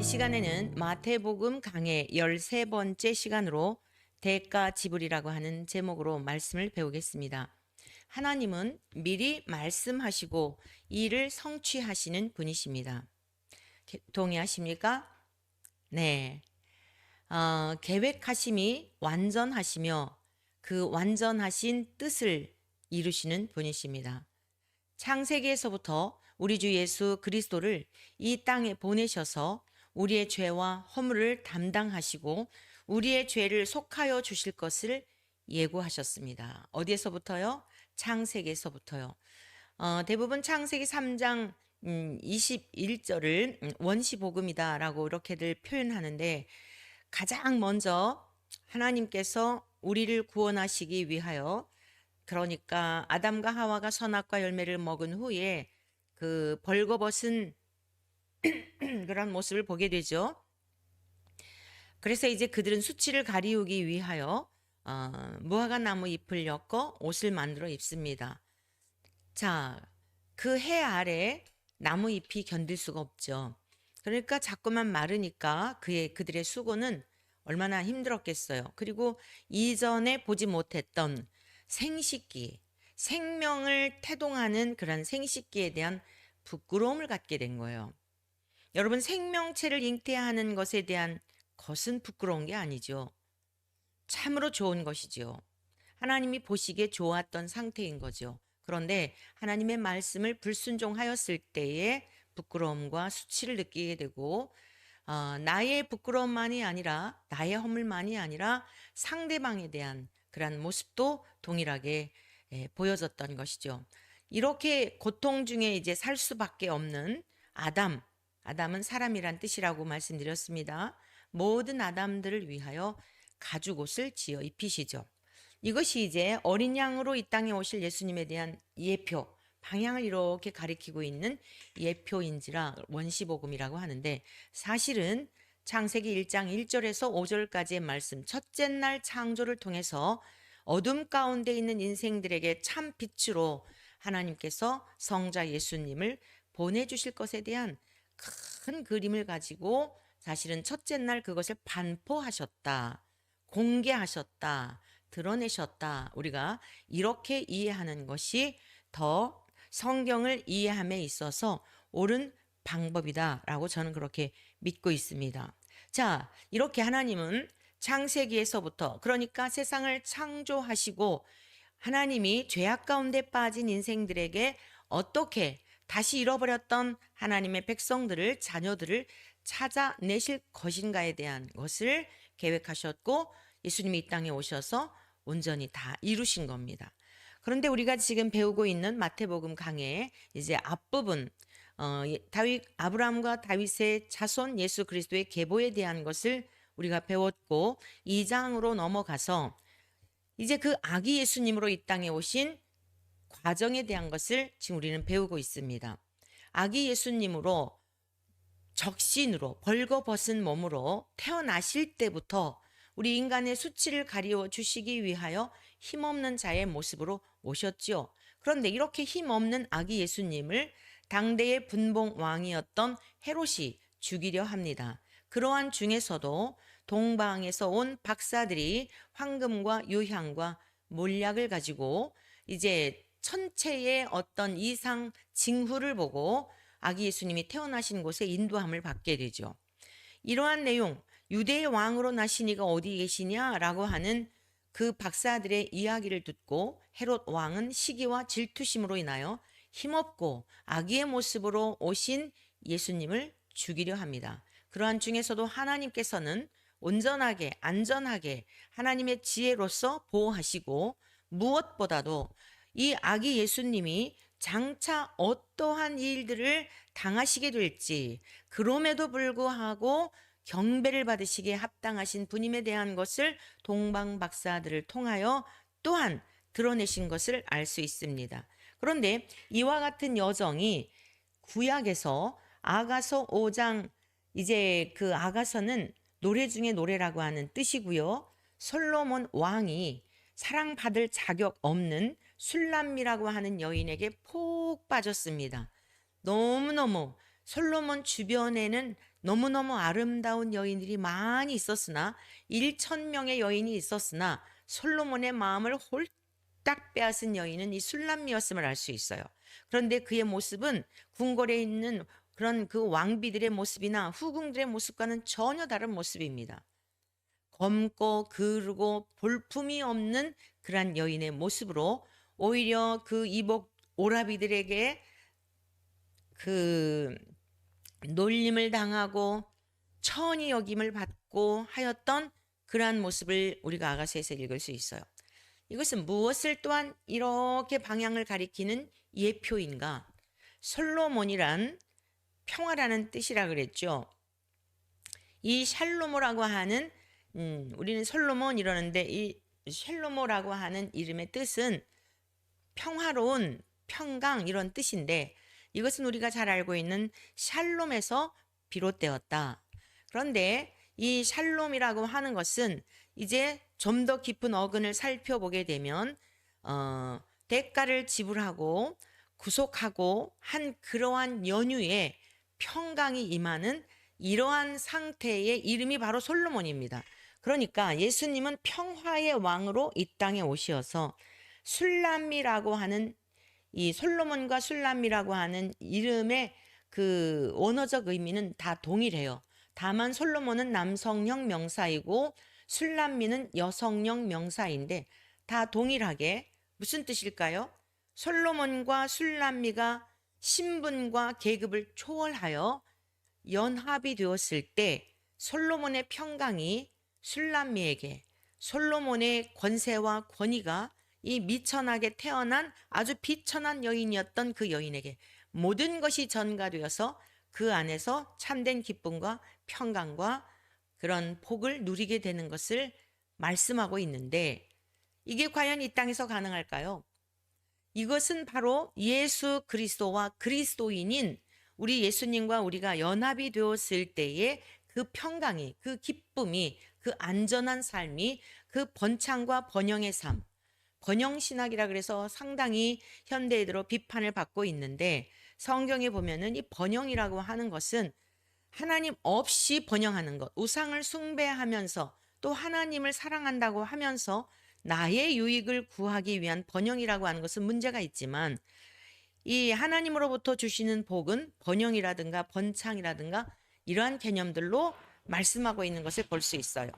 시간에는 마태복음 강해 13번째 시간으로 대가 지불이라고 하는 제목으로 말씀을 배우겠습니다. 하나님은 미리 말씀하시고 이를 성취하시는 분이십니다. 동의하십니까? 네. 계획하심이 완전하시며 그 완전하신 뜻을 이루시는 분이십니다. 창세기에서부터 우리 주 예수 그리스도를 이 땅에 보내셔서 우리의 죄와 허물을 담당하시고 우리의 죄를 속하여 주실 것을 예고하셨습니다. 어디에서부터요? 창세기에서부터요. 대부분 창세기 3장 21절을 원시복음이다라고 이렇게들 표현하는데, 가장 먼저 하나님께서 우리를 구원하시기 위하여, 그러니까 아담과 하와가 선악과 열매를 먹은 후에 그 벌거벗은 그런 모습을 보게 되죠. 그래서 이제 그들은 수치를 가리우기 위하여 무화과 나무 잎을 엮어 옷을 만들어 입습니다. 자, 그 해 아래 나무 잎이 견딜 수가 없죠. 그러니까 자꾸만 마르니까 그들의 수고는 얼마나 힘들었겠어요. 그리고 이전에 보지 못했던 생식기, 생명을 태동하는 그런 생식기에 대한 부끄러움을 갖게 된 거예요. 여러분, 생명체를 잉태하는 것에 대한 것은 부끄러운 게 아니죠. 참으로 좋은 것이죠. 하나님이 보시기에 좋았던 상태인 거죠. 그런데 하나님의 말씀을 불순종하였을 때에 부끄러움과 수치를 느끼게 되고, 나의 부끄러움만이 아니라, 나의 허물만이 아니라 상대방에 대한 그러한 모습도 동일하게 보여졌던 것이죠. 이렇게 고통 중에 이제 살 수밖에 없는 아담은 사람이란 뜻이라고 말씀드렸습니다. 모든 아담들을 위하여 가죽옷을 지어 입히시죠. 이것이 이제 어린 양으로 이 땅에 오실 예수님에 대한 예표, 방향을 이렇게 가리키고 있는 예표인지라 원시복음이라고 하는데, 사실은 창세기 1장 1절에서 5절까지의 말씀, 첫째 날 창조를 통해서 어둠 가운데 있는 인생들에게 참 빛으로 하나님께서 성자 예수님을 보내주실 것에 대한 큰 그림을 가지고 사실은 첫째 날 그것을 반포하셨다, 공개하셨다, 드러내셨다. 우리가 이렇게 이해하는 것이 더 성경을 이해함에 있어서 옳은 방법이다라고 저는 그렇게 믿고 있습니다. 자, 이렇게 하나님은 창세기에서부터, 그러니까 세상을 창조하시고 하나님이 죄악 가운데 빠진 인생들에게 어떻게 다시 잃어버렸던 하나님의 백성들을, 자녀들을 찾아내실 것인가에 대한 것을 계획하셨고, 예수님이 이 땅에 오셔서 온전히 다 이루신 겁니다. 그런데 우리가 지금 배우고 있는 마태복음 강의 이제 앞부분, 아브라함과 다윗의 자손 예수 그리스도의 계보에 대한 것을 우리가 배웠고, 2장으로 넘어가서 이제 그 아기 예수님으로 이 땅에 오신 과정에 대한 것을 지금 우리는 배우고 있습니다. 아기 예수님으로, 적신으로, 벌거벗은 몸으로 태어나실 때부터 우리 인간의 수치를 가리워 주시기 위하여 힘없는 자의 모습으로 오셨지요. 그런데 이렇게 힘없는 아기 예수님을 당대의 분봉 왕이었던 헤롯이 죽이려 합니다. 그러한 중에서도 동방에서 온 박사들이 황금과 유향과 몰약을 가지고 이제 천체의 어떤 이상 징후를 보고 아기 예수님이 태어나신 곳에 인도함을 받게 되죠. 이러한 내용, 유대의 왕으로 나신 이가 어디 계시냐라고 하는 그 박사들의 이야기를 듣고 헤롯 왕은 시기와 질투심으로 인하여 힘없고 아기의 모습으로 오신 예수님을 죽이려 합니다. 그러한 중에서도 하나님께서는 온전하게, 안전하게 하나님의 지혜로서 보호하시고, 무엇보다도 이 아기 예수님이 장차 어떠한 일들을 당하시게 될지, 그럼에도 불구하고 경배를 받으시기에 합당하신 분임에 대한 것을 동방 박사들을 통하여 또한 드러내신 것을 알 수 있습니다. 그런데 이와 같은 여정이 구약에서 아가서 5장, 이제 그 아가서는 노래 중에 노래라고 하는 뜻이고요. 솔로몬 왕이 사랑받을 자격 없는 술람미라고 하는 여인에게 폭 빠졌습니다. 너무너무 솔로몬 주변에는 너무너무 아름다운 여인들이 많이 있었으나 1,000명의 여인이 있었으나 솔로몬의 마음을 홀딱 빼앗은 여인은 이 술람미였음을 알 수 있어요. 그런데 그의 모습은 궁궐에 있는 그런 그 왕비들의 모습이나 후궁들의 모습과는 전혀 다른 모습입니다. 검고 그르고 볼품이 없는 그러한 여인의 모습으로 오히려 그 이복 오라비들에게 그 놀림을 당하고 천히 여김을 받고 하였던 그러한 모습을 우리가 아가서에서 읽을 수 있어요. 이것은 무엇을 또한 이렇게 방향을 가리키는 예표인가? 솔로몬이란 평화라는 뜻이라 그랬죠. 이 샬로모라고 하는 우리는 솔로몬 이러는데 이 샬로모라고 하는 이름의 뜻은 평화로운, 평강 이런 뜻인데 이것은 우리가 잘 알고 있는 샬롬에서 비롯되었다. 그런데 이 샬롬이라고 하는 것은 이제 좀 더 깊은 어근을 살펴보게 되면 대가를 지불하고 구속하고 한 그러한 연유에 평강이 임하는 이러한 상태의 이름이 바로 솔로몬입니다. 그러니까 예수님은 평화의 왕으로 이 땅에 오셔서 술람미라고 하는 이 솔로몬과 술람미라고 하는 이름의 그 원어적 의미는 다 동일해요. 다만 솔로몬은 남성형 명사이고 술람미는 여성형 명사인데 다 동일하게 무슨 뜻일까요? 솔로몬과 술람미가 신분과 계급을 초월하여 연합이 되었을 때 솔로몬의 평강이 술람미에게, 솔로몬의 권세와 권위가 이 미천하게 태어난 아주 비천한 여인이었던 그 여인에게 모든 것이 전가되어서 그 안에서 참된 기쁨과 평강과 그런 복을 누리게 되는 것을 말씀하고 있는데 이게 과연 이 땅에서 가능할까요? 이것은 바로 예수 그리스도와 그리스도인인 우리 예수님과 우리가 연합이 되었을 때의 그 평강이, 그 기쁨이, 그 안전한 삶이, 그 번창과 번영의 삶, 번영신학이라 그래서 상당히 현대에 들어 비판을 받고 있는데 성경에 보면은 이 번영이라고 하는 것은 하나님 없이 번영하는 것, 우상을 숭배하면서 또 하나님을 사랑한다고 하면서 나의 유익을 구하기 위한 번영이라고 하는 것은 문제가 있지만 이 하나님으로부터 주시는 복은 번영이라든가 번창이라든가 이러한 개념들로 말씀하고 있는 것을 볼 수 있어요.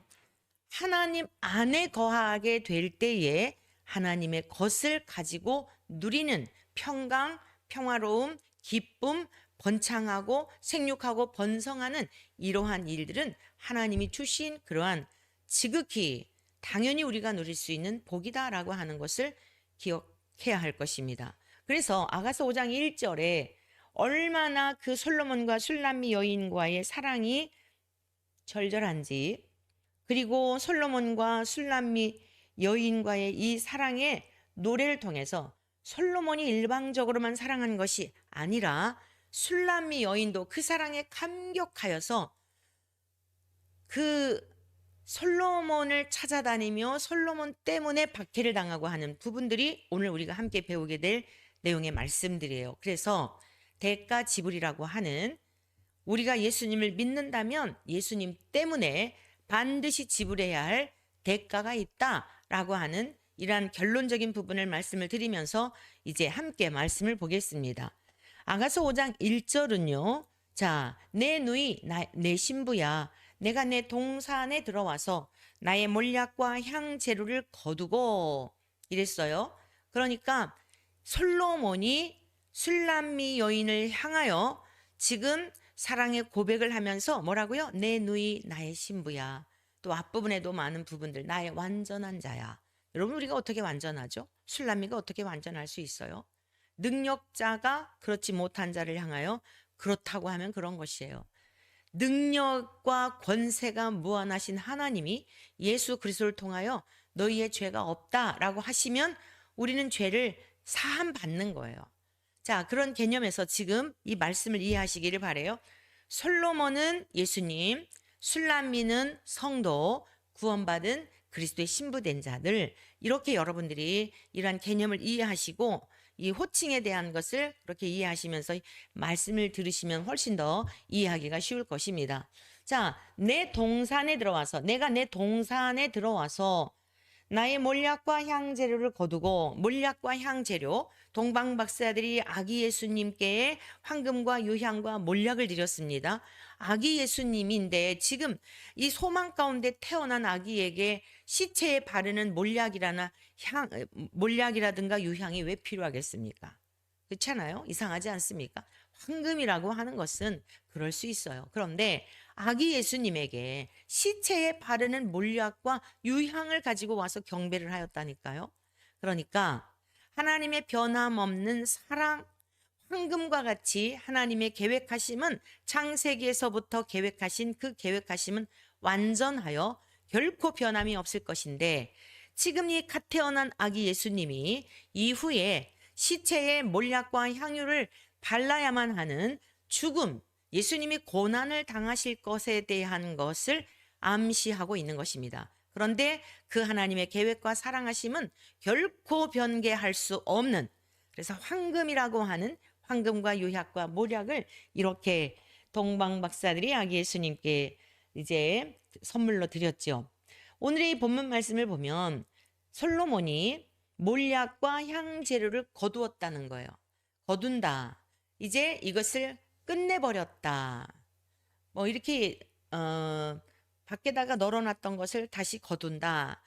하나님 안에 거하게 될 때에 하나님의 것을 가지고 누리는 평강, 평화로움, 기쁨, 번창하고 생육하고 번성하는 이러한 일들은 하나님이 주신 그러한 지극히 당연히 우리가 누릴 수 있는 복이다라고 하는 것을 기억해야 할 것입니다. 그래서 아가서 5장 1절에 얼마나 그 솔로몬과 술람미 여인과의 사랑이 절절한지 그리고 솔로몬과 술람미 여인과의 이 사랑의 노래를 통해서 솔로몬이 일방적으로만 사랑한 것이 아니라 술람미 여인도 그 사랑에 감격하여서 그 솔로몬을 찾아다니며 솔로몬 때문에 박해를 당하고 하는 부분들이 오늘 우리가 함께 배우게 될 내용의 말씀들이에요. 그래서 대가 지불이라고 하는 우리가 예수님을 믿는다면 예수님 때문에 반드시 지불해야 할 대가가 있다라고 하는 이러한 결론적인 부분을 말씀을 드리면서 이제 함께 말씀을 보겠습니다. 아가서 5장 1절은요. 자, 내 누이 내 신부야 내가 내 동산에 들어와서 나의 몰약과 향 재료를 거두고 이랬어요. 그러니까 솔로몬이 술람미 여인을 향하여 지금 사랑의 고백을 하면서 뭐라고요? 내 누이 나의 신부야. 또 앞부분에도 많은 부분들 나의 완전한 자야. 여러분 우리가 어떻게 완전하죠? 술람미가 어떻게 완전할 수 있어요? 능력자가 그렇지 못한 자를 향하여 그렇다고 하면 그런 것이에요. 능력과 권세가 무한하신 하나님이 예수 그리스도를 통하여 너희의 죄가 없다라고 하시면 우리는 죄를 사함 받는 거예요. 자, 그런 개념에서 지금 이 말씀을 이해하시기를 바라요. 솔로몬은 예수님, 술람미는 성도, 구원받은 그리스도의 신부된 자들 이렇게 여러분들이 이러한 개념을 이해하시고 이 호칭에 대한 것을 그렇게 이해하시면서 말씀을 들으시면 훨씬 더 이해하기가 쉬울 것입니다. 자, 내 동산에 들어와서, 내가 내 동산에 들어와서 나의 몰약과 향재료를 거두고, 몰약과 향재료, 동방박사들이 아기 예수님께 황금과 유향과 몰약을 드렸습니다. 아기 예수님인데 지금 이 소망 가운데 태어난 아기에게 시체에 바르는 몰약이라든가 유향이 왜 필요하겠습니까? 그렇잖아요. 이상하지 않습니까? 황금이라고 하는 것은 그럴 수 있어요. 그런데 아기 예수님에게 시체에 바르는 몰약과 유향을 가지고 와서 경배를 하였다니까요. 그러니까 하나님의 변함없는 사랑, 황금과 같이 하나님의 계획하심은, 창세기에서부터 계획하신 그 계획하심은 완전하여 결코 변함이 없을 것인데, 지금 이 갓 태어난 아기 예수님이 이후에 시체에 몰약과 향유를 발라야만 하는 죽음, 예수님이 고난을 당하실 것에 대한 것을 암시하고 있는 것입니다. 그런데 그 하나님의 계획과 사랑하심은 결코 변개할 수 없는, 그래서 황금이라고 하는 황금과 유향과 몰약을 이렇게 동방 박사들이 아기 예수님께 이제 선물로 드렸죠. 오늘의 이 본문 말씀을 보면 솔로몬이 몰약과 향재료를 거두었다는 거예요. 거둔다. 이제 이것을 끝내버렸다. 뭐 이렇게 밖에다가 널어놨던 것을 다시 거둔다.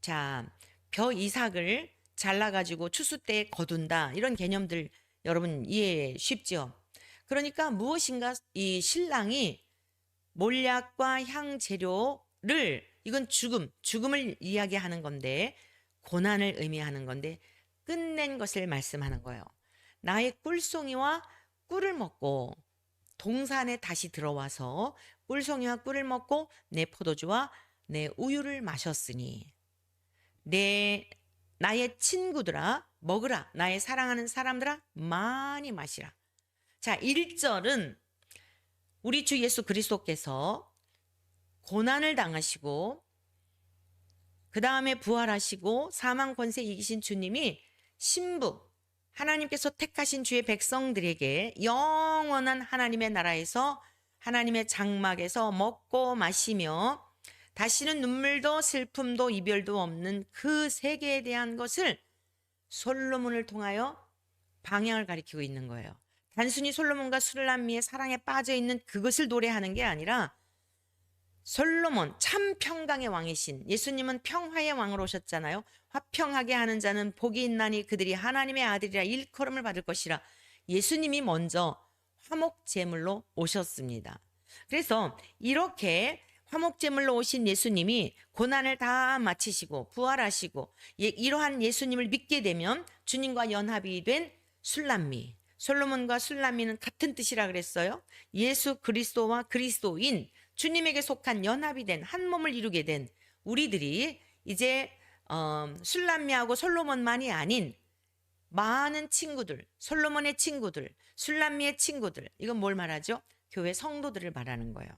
자, 벼 이삭을 잘라가지고 추수 때에 거둔다. 이런 개념들 여러분 이해 쉽죠? 그러니까 무엇인가 이 신랑이 몰약과 향재료를, 이건 죽음을 이야기하는 건데, 고난을 의미하는 건데 끝낸 것을 말씀하는 거예요. 나의 꿀송이와 꿀을 먹고 동산에 다시 들어와서 꿀송이와 꿀을 먹고 내 포도주와 내 우유를 마셨으니 나의 친구들아 먹으라, 나의 사랑하는 사람들아 많이 마시라. 자, 1절은 우리 주 예수 그리스도께서 고난을 당하시고 그 다음에 부활하시고 사망 권세 이기신 주님이 신부, 하나님께서 택하신 주의 백성들에게 영원한 하나님의 나라에서, 하나님의 장막에서 먹고 마시며 다시는 눈물도 슬픔도 이별도 없는 그 세계에 대한 것을 솔로몬을 통하여 방향을 가리키고 있는 거예요. 단순히 솔로몬과 술람미의 사랑에 빠져 있는 그것을 노래하는 게 아니라, 솔로몬 참 평강의 왕이신 예수님은 평화의 왕으로 오셨잖아요. 화평하게 하는 자는 복이 있나니 그들이 하나님의 아들이라 일컬음을 받을 것이라. 예수님이 먼저 화목제물로 오셨습니다. 그래서 이렇게 화목제물로 오신 예수님이 고난을 다 마치시고 부활하시고 이러한 예수님을 믿게 되면 주님과 연합이 된 술람미, 솔로몬과 술람미는 같은 뜻이라 그랬어요. 예수 그리스도와 그리스도인, 주님에게 속한 연합이 된 한 몸을 이루게 된 우리들이 이제 술람미하고 솔로몬만이 아닌 많은 친구들, 솔로몬의 친구들, 술람미의 친구들, 이건 뭘 말하죠? 교회 성도들을 말하는 거예요.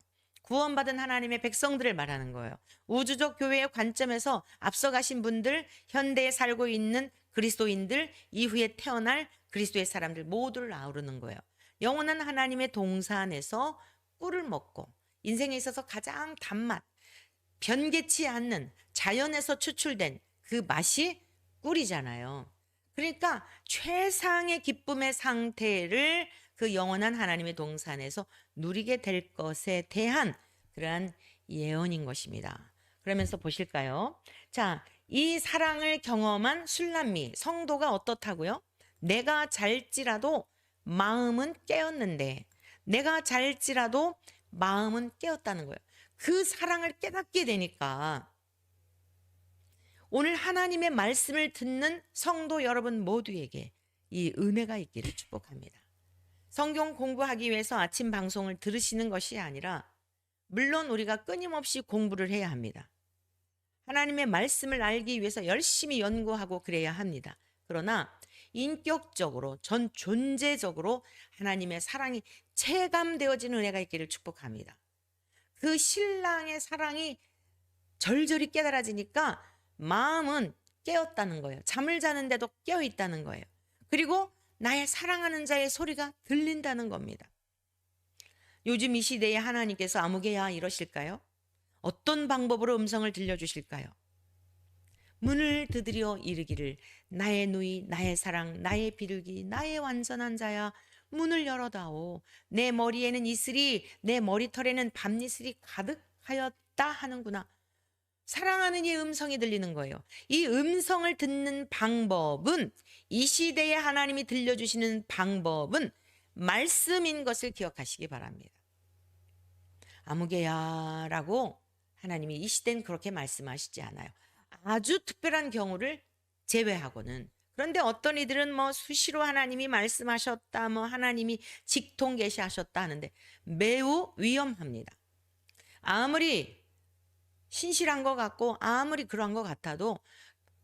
구원받은 하나님의 백성들을 말하는 거예요. 우주적 교회의 관점에서 앞서가신 분들, 현대에 살고 있는 그리스도인들, 이후에 태어날 그리스도의 사람들 모두를 아우르는 거예요. 영원한 하나님의 동산에서 꿀을 먹고 인생에 있어서 가장 단맛, 변개치 않는 자연에서 추출된 그 맛이 꿀이잖아요. 그러니까 최상의 기쁨의 상태를 그 영원한 하나님의 동산에서 누리게 될 것에 대한 그러한 예언인 것입니다. 그러면서 보실까요? 자, 이 사랑을 경험한 술람미, 성도가 어떻다고요? 내가 잘지라도 마음은 깨었는데, 내가 잘지라도 마음은 깨었다는 거예요. 그 사랑을 깨닫게 되니까 오늘 하나님의 말씀을 듣는 성도 여러분 모두에게 이 은혜가 있기를 축복합니다. 성경 공부하기 위해서 아침 방송을 들으시는 것이 아니라, 물론 우리가 끊임없이 공부를 해야 합니다. 하나님의 말씀을 알기 위해서 열심히 연구하고 그래야 합니다. 그러나 인격적으로, 전 존재적으로 하나님의 사랑이 체감되어지는 은혜가 있기를 축복합니다. 그 신랑의 사랑이 절절히 깨달아지니까 마음은 깨었다는 거예요. 잠을 자는데도 깨어 있다는 거예요. 그리고 나의 사랑하는 자의 소리가 들린다는 겁니다. 요즘 이 시대에 하나님께서 아무개야 이러실까요? 어떤 방법으로 음성을 들려주실까요? 문을 두드려 이르기를 나의 누이 나의 사랑 나의 비둘기 나의 완전한 자야 문을 열어다오. 내 머리에는 이슬이 내 머리털에는 밤이슬이 가득하였다 하는구나. 사랑하는 이 음성이 들리는 거예요. 이 음성을 듣는 방법은 이 시대에 하나님이 들려주시는 방법은 말씀인 것을 기억하시기 바랍니다. 아무개야라고 하나님이 이 시대는 그렇게 말씀하시지 않아요. 아주 특별한 경우를 제외하고는. 그런데 어떤 이들은 뭐 수시로 하나님이 말씀하셨다, 뭐 하나님이 직통 계시하셨다 하는데 매우 위험합니다. 아무리 신실한 것 같고 아무리 그런 것 같아도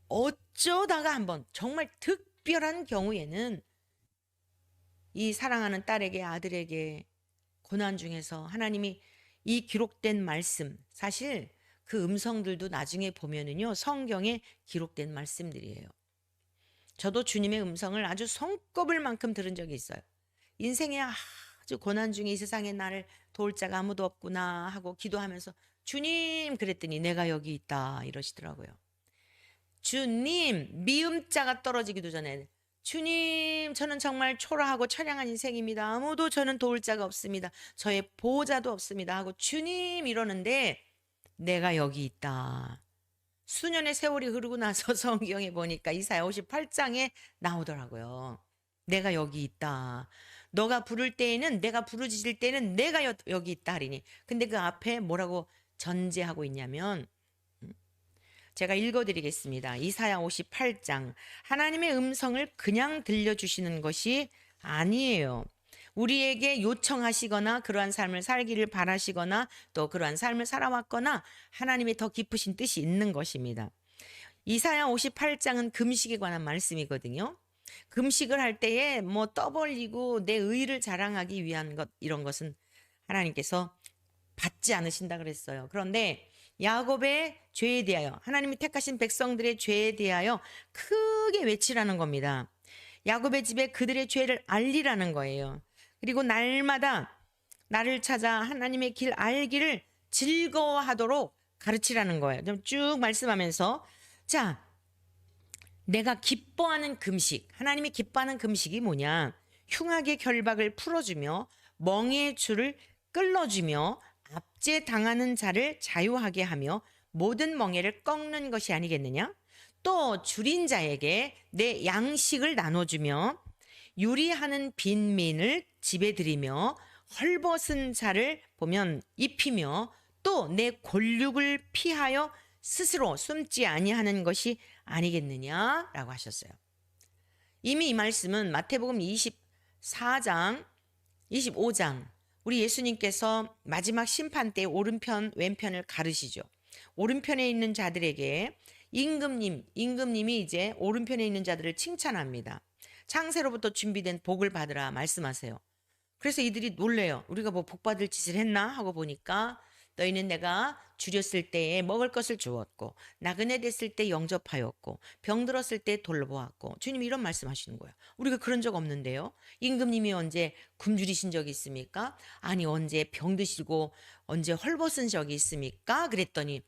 어쩌다가 한번 정말 특별한 경우에는 이 사랑하는 딸에게 아들에게 고난 중에서 하나님이 이 기록된 말씀, 사실 그 음성들도 나중에 보면은요 성경에 기록된 말씀들이에요. 저도 주님의 음성을 아주 손꼽을 만큼 들은 적이 있어요. 인생에 아주 고난 중에 이 세상에 나를 도울 자가 아무도 없구나 하고 기도하면서 주님 그랬더니 내가 여기 있다 이러시더라고요. 주님 미음자가 떨어지기도 전에 주님 저는 정말 초라하고 처량한 인생입니다. 아무도 저는 도울 자가 없습니다. 저의 보호자도 없습니다 하고 주님 이러는데 내가 여기 있다. 수년의 세월이 흐르고 나서 성경에 보니까 이사야 58장에 나오더라고요. 내가 여기 있다. 너가 부를 때에는 내가 부르짖을 때는 내가 여기 있다 하리니. 근데 그 앞에 뭐라고 전제하고 있냐면 제가 읽어드리겠습니다. 이사야 58장. 하나님의 음성을 그냥 들려주시는 것이 아니에요. 우리에게 요청하시거나 그러한 삶을 살기를 바라시거나 또 그러한 삶을 살아왔거나 하나님의 더 깊으신 뜻이 있는 것입니다. 이사야 58장은 금식에 관한 말씀이거든요. 금식을 할 때에 뭐 떠벌리고 내 의를 자랑하기 위한 것 이런 것은 하나님께서 받지 않으신다 그랬어요. 그런데 야곱의 죄에 대하여 하나님이 택하신 백성들의 죄에 대하여 크게 외치라는 겁니다. 야곱의 집에 그들의 죄를 알리라는 거예요. 그리고 날마다 나를 찾아 하나님의 길 알기를 즐거워하도록 가르치라는 거예요. 좀 쭉 말씀하면서 자, 내가 기뻐하는 금식, 하나님이 기뻐하는 금식이 뭐냐? 흉악의 결박을 풀어주며 멍에의 줄을 끌어주며 압제 당하는 자를 자유하게 하며 모든 멍에를 꺾는 것이 아니겠느냐? 또 줄인 자에게 내 양식을 나눠주며 유리하는 빈민을 집에 들이며 헐벗은 자를 보면 입히며 또 내 골육을 피하여 스스로 숨지 아니하는 것이 아니겠느냐라고 하셨어요. 이미 이 말씀은 마태복음 24장, 25장 우리 예수님께서 마지막 심판 때 오른편 왼편을 가르시죠. 오른편에 있는 자들에게 임금님이 이제 오른편에 있는 자들을 칭찬합니다. 창세로부터 준비된 복을 받으라 말씀하세요. 그래서 이들이 놀래요. 우리가 뭐 복 받을 짓을 했나 하고 보니까 너희는 내가 줄였을 때에 먹을 것을 주었고 나그네 됐을 때 영접하였고 병들었을 때 돌보았고 주님이 이런 말씀하시는 거예요. 우리가 그런 적 없는데요. 임금님이 언제 굶주리신 적이 있습니까? 아니 언제 병드시고 언제 헐벗은 적이 있습니까? 그랬더니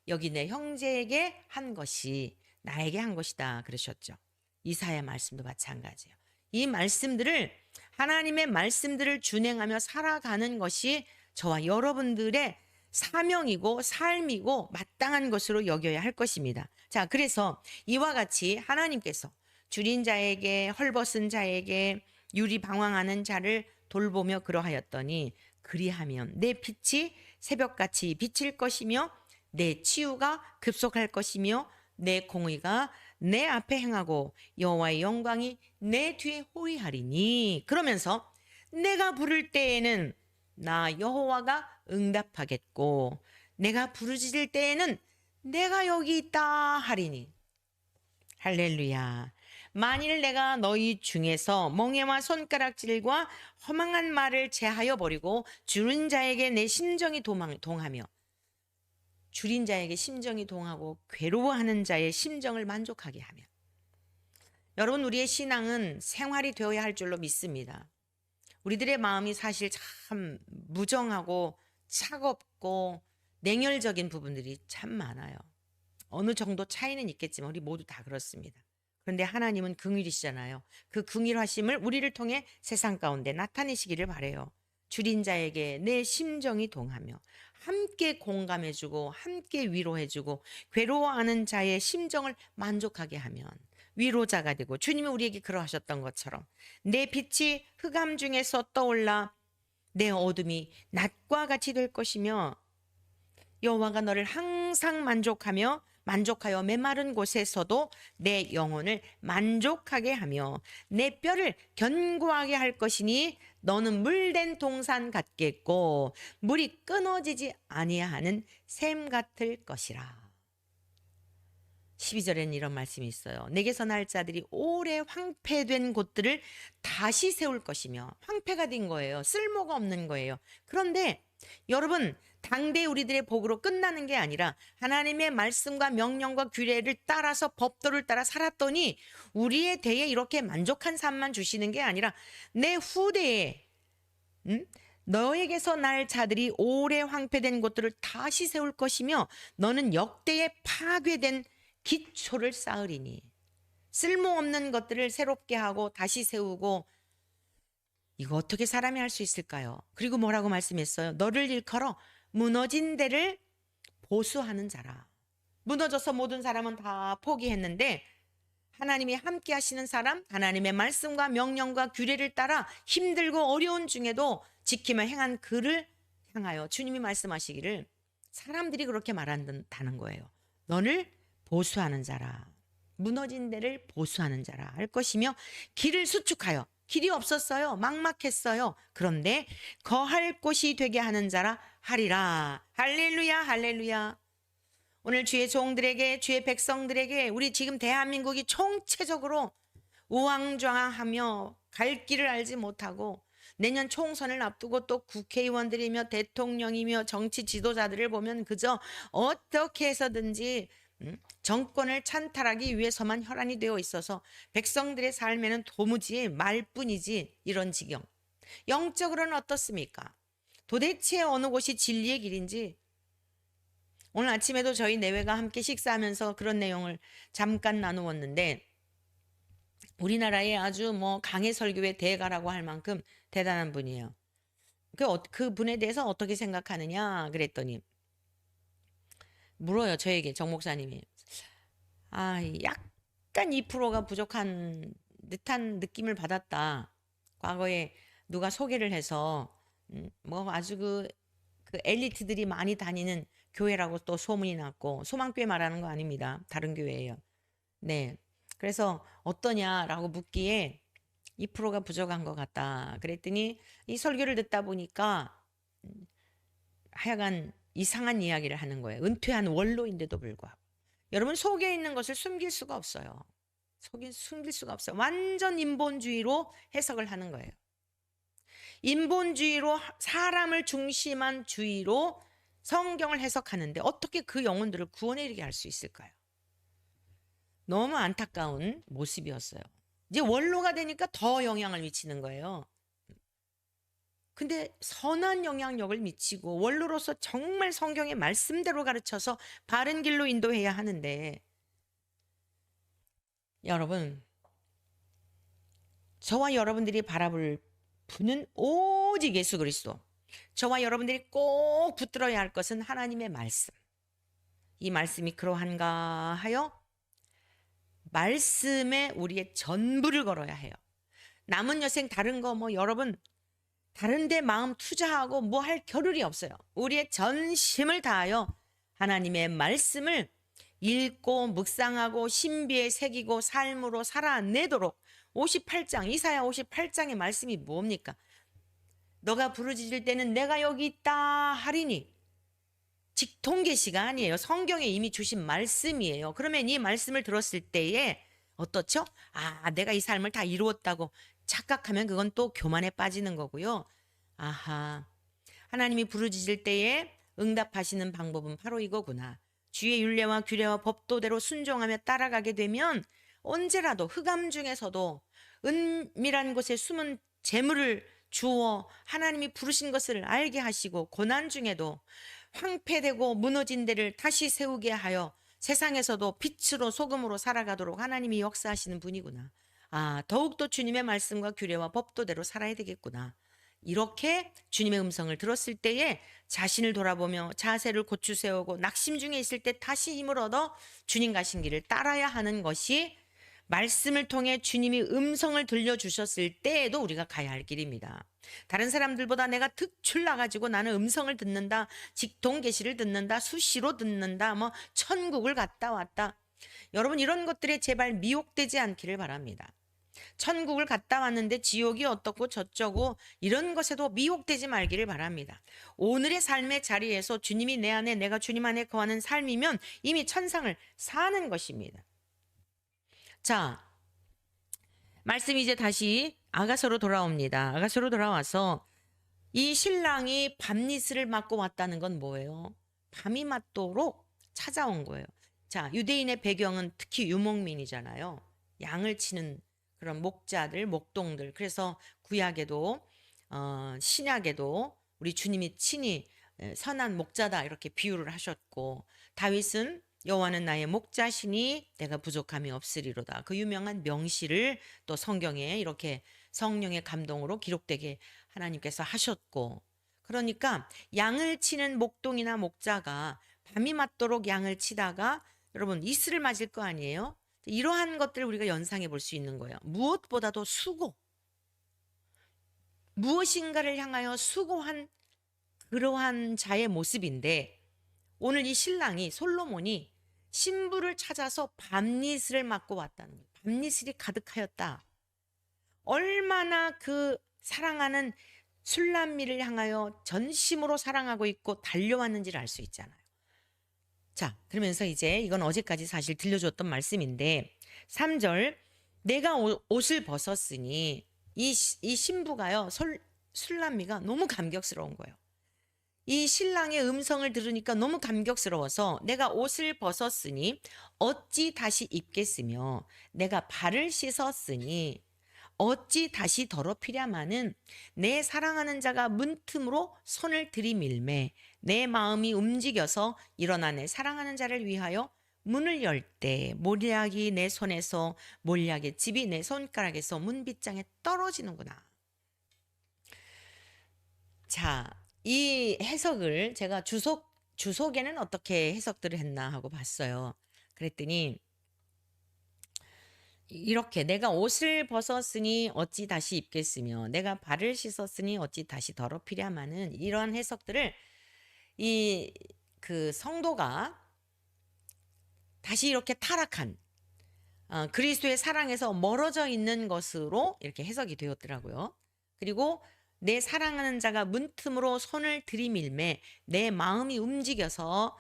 여기 내 형제에게 한 것이 나에게 한 것이다 그러셨죠. 이사야 말씀도 마찬가지예요. 이 말씀들을 하나님의 말씀들을 준행하며 살아가는 것이 저와 여러분들의 사명이고 삶이고 마땅한 것으로 여겨야 할 것입니다. 자, 그래서 이와 같이 하나님께서 줄인 자에게 헐벗은 자에게 유리 방황하는 자를 돌보며 그러하였더니 그리하면 내 빛이 새벽같이 비칠 것이며 내 치유가 급속할 것이며 내 공의가 내 앞에 행하고 여호와의 영광이 내 뒤에 호위하리니 그러면서 내가 부를 때에는 나 여호와가 응답하겠고 내가 부르짖을 때에는 내가 여기 있다 하리니 할렐루야. 만일 내가 너희 중에서 멍에와 손가락질과 허망한 말을 제하여 버리고 줄인 자에게 내 심정이 동하며 줄인 자에게 심정이 동하고 괴로워하는 자의 심정을 만족하게 하며 여러분, 우리의 신앙은 생활이 되어야 할 줄로 믿습니다. 우리들의 마음이 사실 참 무정하고 차갑고 냉혈적인 부분들이 참 많아요. 어느 정도 차이는 있겠지만 우리 모두 다 그렇습니다. 그런데 하나님은 긍휼이시잖아요. 그 긍휼하심을 우리를 통해 세상 가운데 나타내시기를 바라요. 줄인 자에게 내 심정이 동하며 함께 공감해주고 함께 위로해주고 괴로워하는 자의 심정을 만족하게 하면 위로자가 되고, 주님이 우리에게 그러하셨던 것처럼 내 빛이 흑암 중에서 떠올라 내 어둠이 낮과 같이 될 것이며, 여호와가 너를 항상 만족하여 메마른 곳에서도 내 영혼을 만족하게 하며 내 뼈를 견고하게 할 것이니 너는 물된 동산 같겠고 물이 끊어지지 아니하는 샘 같을 것이라. 12절에는 이런 말씀이 있어요. 내게서 날 자들이 오래 황폐된 곳들을 다시 세울 것이며, 황폐가 된 거예요. 쓸모가 없는 거예요. 그런데 여러분, 당대 우리들의 복으로 끝나는 게 아니라 하나님의 말씀과 명령과 규례를 따라서 법도를 따라 살았더니 우리의 대에 이렇게 만족한 삶만 주시는 게 아니라 내 후대에 너에게서 날 자들이 오래 황폐된 곳들을 다시 세울 것이며 너는 역대에 파괴된 기초를 쌓으리니. 쓸모없는 것들을 새롭게 하고 다시 세우고, 이거 어떻게 사람이 할 수 있을까요? 그리고 뭐라고 말씀했어요? 너를 일컬어 무너진 데를 보수하는 자라. 무너져서 모든 사람은 다 포기했는데 하나님이 함께 하시는 사람, 하나님의 말씀과 명령과 규례를 따라 힘들고 어려운 중에도 지키며 행한 그를 향하여 주님이 말씀하시기를, 사람들이 그렇게 말한다는 거예요. 너를 보수하는 자라. 무너진 데를 보수하는 자라 할 것이며 길을 수축하여, 길이 없었어요. 막막했어요. 그런데 거할 곳이 되게 하는 자라 하리라. 할렐루야, 할렐루야. 오늘 주의 종들에게, 주의 백성들에게, 우리 지금 대한민국이 총체적으로 우왕좌왕하며 갈 길을 알지 못하고 내년 총선을 앞두고 또 국회의원들이며 대통령이며 정치 지도자들을 보면 그저 어떻게 해서든지 정권을 찬탈하기 위해서만 혈안이 되어 있어서 백성들의 삶에는 도무지 말뿐이지, 이런 지경. 영적으로는 어떻습니까? 도대체 어느 곳이 진리의 길인지. 오늘 아침에도 저희 내외가 함께 식사하면서 그런 내용을 잠깐 나누었는데, 우리나라의 아주 강해 설교의 대가라고 할 만큼 대단한 분이에요. 그 분에 대해서 어떻게 생각하느냐 그랬더니 물어요, 저에게 정 목사님이. 약간 2%가 부족한 듯한 느낌을 받았다. 과거에 누가 소개를 해서 아주 그 엘리트들이 많이 다니는 교회라고 또 소문이 났고, 소망교회 말하는 거 아닙니다. 다른 교회예요. 네. 그래서 어떠냐라고 묻기에 2%가 부족한 것 같다. 그랬더니 이 설교를 듣다 보니까 하여간 이상한 이야기를 하는 거예요. 은퇴한 원로인데도 불구하고. 여러분, 속에 있는 것을 숨길 수가 없어요. 숨길 수가 없어요. 완전 인본주의로 해석을 하는 거예요. 인본주의로, 사람을 중심한 주의로 성경을 해석하는데 어떻게 그 영혼들을 구원에 이르게 할 수 있을까요? 너무 안타까운 모습이었어요. 이제 원로가 되니까 더 영향을 미치는 거예요. 근데 선한 영향력을 미치고 원로로서 정말 성경의 말씀대로 가르쳐서 바른 길로 인도해야 하는데, 여러분, 저와 여러분들이 바라볼 분은 오직 예수 그리스도. 저와 여러분들이 꼭 붙들어야 할 것은 하나님의 말씀. 이 말씀이 그러한가 하여 말씀에 우리의 전부를 걸어야 해요. 남은 여생 다른 거 여러분 다른 데 마음 투자하고 할 겨를이 없어요. 우리의 전심을 다하여 하나님의 말씀을 읽고 묵상하고 신비에 새기고 삶으로 살아내도록. 58장, 이사야 58장의 말씀이 뭡니까? 너가 부르짖을 때는 내가 여기 있다 하리니. 직통계시가 아니에요. 성경에 이미 주신 말씀이에요. 그러면 이 말씀을 들었을 때에 어떻죠? 내가 이 삶을 다 이루었다고 착각하면 그건 또 교만에 빠지는 거고요. 하나님이 부르짖을 때에 응답하시는 방법은 바로 이거구나. 주의 율례와 규례와 법도대로 순종하며 따라가게 되면 언제라도 흑암 중에서도 은밀한 곳에 숨은 재물을 주어 하나님이 부르신 것을 알게 하시고, 고난 중에도 황폐되고 무너진 데를 다시 세우게 하여 세상에서도 빛으로 소금으로 살아가도록 하나님이 역사하시는 분이구나. 아, 더욱더 주님의 말씀과 규례와 법도대로 살아야 되겠구나. 이렇게 주님의 음성을 들었을 때에 자신을 돌아보며 자세를 고추 세우고 낙심 중에 있을 때 다시 힘을 얻어 주님 가신 길을 따라야 하는 것이, 말씀을 통해 주님이 음성을 들려주셨을 때에도 우리가 가야 할 길입니다. 다른 사람들보다 내가 특출 나가지고 나는 음성을 듣는다, 직통 계시를 듣는다, 수시로 듣는다, 뭐 천국을 갔다 왔다. 여러분, 이런 것들에 제발 미혹되지 않기를 바랍니다. 천국을 갔다 왔는데 지옥이 어떻고 저쩌고 이런 것에도 미혹되지 말기를 바랍니다. 오늘의 삶의 자리에서 주님이 내 안에, 내가 주님 안에 거하는 삶이면 이미 천상을 사는 것입니다. 자, 말씀이 이제 다시 아가서로 돌아옵니다. 아가서로 돌아와서 이 신랑이 밤니스를 맞고 왔다는 건 뭐예요? 밤이 맞도록 찾아온 거예요. 자, 유대인의 배경은 특히 유목민이잖아요. 양을 치는 그런 목자들, 목동들. 그래서 구약에도 신약에도 우리 주님이 친히 선한 목자다 이렇게 비유를 하셨고, 다윗은 여호와는 나의 목자시니 내가 부족함이 없으리로다. 그 유명한 명시를 또 성경에 이렇게 성령의 감동으로 기록되게 하나님께서 하셨고, 그러니까 양을 치는 목동이나 목자가 밤이 맞도록 양을 치다가 여러분 이슬을 맞을 거 아니에요? 이러한 것들을 우리가 연상해 볼 수 있는 거예요. 무엇보다도 수고, 무엇인가를 향하여 수고한 그러한 자의 모습인데, 오늘 이 신랑이 솔로몬이 신부를 찾아서 밤이슬을 맞고 왔다는 거예요. 밤이슬이 가득하였다. 얼마나 그 사랑하는 술람미를 향하여 전심으로 사랑하고 있고 달려왔는지를 알 수 있잖아요. 자, 그러면서 이제 이건 어제까지 사실 들려줬던 말씀인데 3절, 내가 옷을 벗었으니 이 신부가요, 술람미가 너무 감격스러운 거예요. 이 신랑의 음성을 들으니까 너무 감격스러워서 내가 옷을 벗었으니 어찌 다시 입겠으며 내가 발을 씻었으니 어찌 다시 더럽히랴마는 내 사랑하는 자가 문틈으로 손을 들이밀매 내 마음이 움직여서 일어나 내 사랑하는 자를 위하여 문을 열 때 몰약이 내 손에서, 몰약의 집이 내 손가락에서 문빗장에 떨어지는구나. 자, 이 해석을 제가 주석에는 어떻게 해석들을 했나 하고 봤어요. 그랬더니 이렇게, 내가 옷을 벗었으니 어찌 다시 입겠으며 내가 발을 씻었으니 어찌 다시 더럽히랴마는, 이런 해석들을 이 그 성도가 다시 이렇게 타락한 그리스도의 사랑에서 멀어져 있는 것으로 이렇게 해석이 되었더라고요. 그리고 내 사랑하는 자가 문틈으로 손을 들이밀매 내 마음이 움직여서